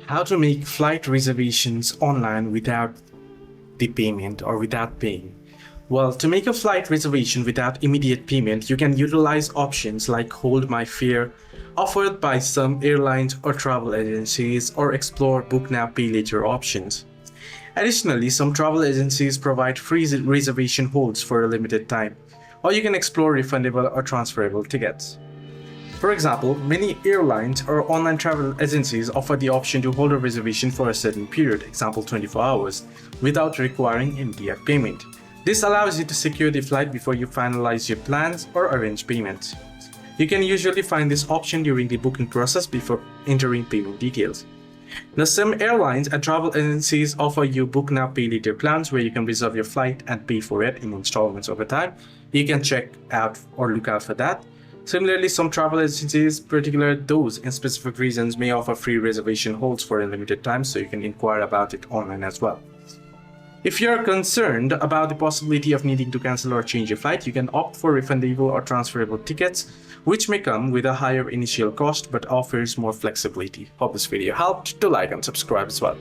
How to make flight reservations online without the payment or without paying. Well, to make a flight reservation without immediate payment, you can utilize options like Hold My Fare, offered by some airlines or travel agencies, or explore Book Now Pay Later options. Additionally, some travel agencies provide free reservation holds for a limited time, or you can explore refundable or transferable tickets. For example, many airlines or online travel agencies offer the option to hold a reservation for a certain period, example 24 hours, without requiring immediate payment. This allows you to secure the flight before you finalize your plans or arrange payments. You can usually find this option during the booking process before entering payment details. Now, some airlines and travel agencies offer you Book Now Pay Later plans where you can reserve your flight and pay for it in installments over time. You can check out or look out for that. Similarly, some travel agencies, particularly those in specific regions, may offer free reservation holds for a limited time, so you can inquire about it online as well. If you're concerned about the possibility of needing to cancel or change your flight, you can opt for refundable or transferable tickets, which may come with a higher initial cost but offers more flexibility. Hope this video helped. Do like and subscribe as well.